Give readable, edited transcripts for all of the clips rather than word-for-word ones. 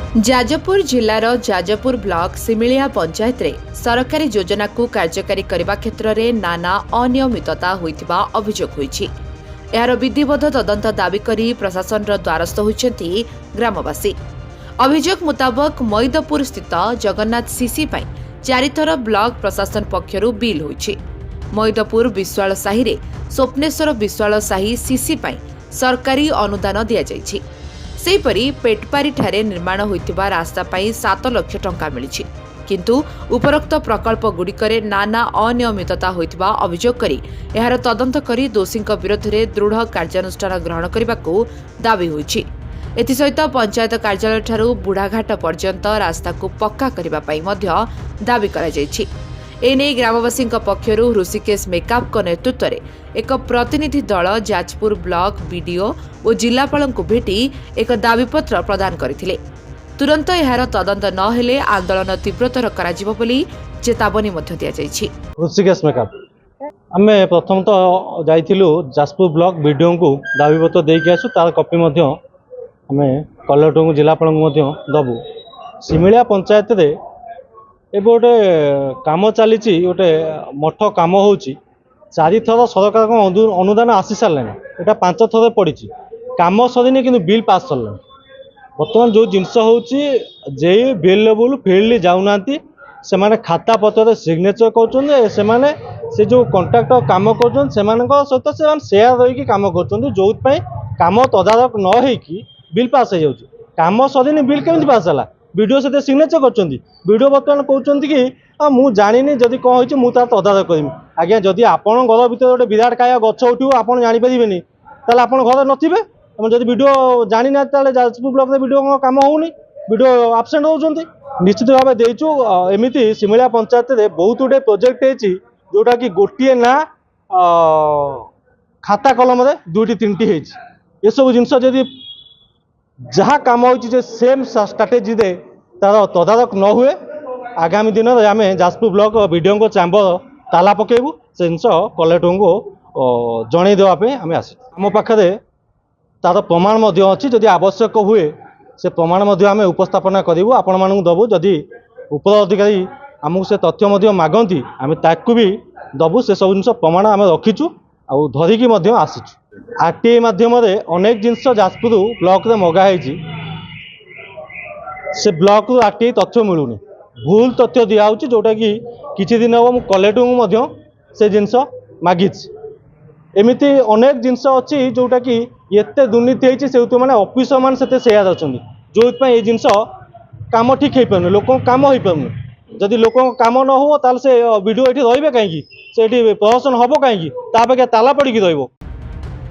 Jajpur जिलार Jajpur block similia panchayat रे सरकारी योजना को कार्यकारी करने क्षेत्र में नाना अनियमितता होइतिबा अभियोग होइछि। यार विधिवत तदंत दाबी करी प्रशासन द्वारस्थ होइछन्ति ग्रामवासी। अभियोग मुताबक मैदपुर स्थित जगन्नाथ सीसी पई 4 थर ब्लॉक प्रशासन पक्षरु बिल होइछि। मैदपुर विश्वाल साही रे स्वप्नेश्वर विश्वाल साही सीसी पई सरकारी अनुदान दिया जाइछि। सेहीपरि पेटपारी ठारे निर्माण होइतिबा रास्ता पाई 7 लाख टंका मिलिछि, किंतु उपरोक्त प्रकल्प गुड़िकरे नाना अनियमितता होइतिबा अभियोग करी एहार तदंत करी दोषीଙ୍କ विरोधरे दृढ़ कार्यानुष्ठान ग्रहण करबाकू दाबी होइछि। एथिसहित पंचायत कार्यालय ठारू बुढ़ाघाट पर्यंत रास्ता को पक्का करबा पाई मध्य दाबी करा जाइछि। एने ग्रामवासी पक्षरु ऋषिकेश मेकअप नेतृत्व में एक प्रतिनिधि दल जाजपुर ब्लॉक बीडीओ और जिलापाल भेटी एक दाबीपत्र प्रदान करथिले। तुरंत यार तदंत न हेले आंदोलन तीव्रतर कराजिबो बोली चेतावनी मध्य दिया जाइछि। ऋषिकेश मेकअप आमे प्रथम तो जाइथिलु जाजपुर ब्लॉक बीडीओ को दाबीपत्र देके आसु, तार कॉपी मध्य आमे कलेक्टर को जिलापाल को मध्य दबु। सिमिलिया पंचायत रे ए गोटे काम चली गोटे मठ काम हो 4 थर सरकार अनुदान आसी सारे यहाँ 5 थर पड़ी काम सरीनी कि बिल पास सरला। बर्तमान जो जिनस जे बिल लेवल फिल्ड जाऊना से खाता पत्र सिग्नेचर कर से जो कंट्राक्टर काम कर सहित सेयार रही काम कर जो काम तदारक न होगी बिल पास हो जाऊँ। काम सरीनी बिल केमी पास है वीडियो से सिग्नेचर कर वीडियो बर्तमान कहते कि मुझे जानी जदि कौन हो मुझे तदारक करी। आज्ञा जदि आपण घर भर गोटे विराट काय गछ उठू आप जानीपारे ताल आप घर नथिबे। जब वीडियो जानी ना जाजपुर ब्लॉक वीडियो काम होनी वीडियो आबसेंट होती निश्चित भाव देचु। एमती सिमिलिया पंचायत रे बहुत गुटे प्रोजेक्ट है जोटा कि गोटे ना खाता कलम 2-3टी ये सब जिनस जदि जहाँ काम हो सेम स्ट्राटेजी दे तार तदारक न हुए आगामी दिन में आम जाजपुर ब्लॉक बीडीओ को चैम्बर ताला पकेबू से जिन कलेक्टर को जन देवाई आम आस आम पाखे तार प्रमाण अच्छी जदि आवश्यक हुए से प्रमाण आम उपस्थापना करूँ आपण मानू दबू। जदि उपर अधिकारी आमको से तथ्य मागती आम ताकू भी दबू। से सब जिन प्रमाण आम रखीचु आउ धरिकी आसीचु। आरटीआई माध्यम अनेक जिनस जाजपुर ब्लॉक रे मगाई से ब्लॉक रु आरटीआई तथ्य मिलूनी भूल तथ्य दिया जोटा कि किछि दिन हम कलेक्टर को से जिनस मागी। एमती अनेक जिनस अच्छी जोटा कि एत दुर्नीति होती से मैंने ऑफिसर मान से सेयार अच्छा जो ये जिनस काम ठीक हो पारे लोक काम हो पारे। जदि लोक काम न हो ताल से वीडियो ये रे कहीं से प्रदर्शन हम कहीं ताला पड़ी रही।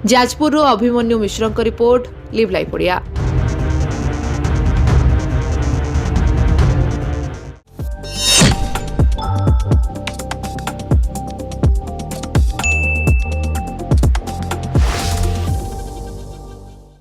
जाजपुर अभिमन्यु मिश्र रिपोर्ट लिव लाइव ओडिया।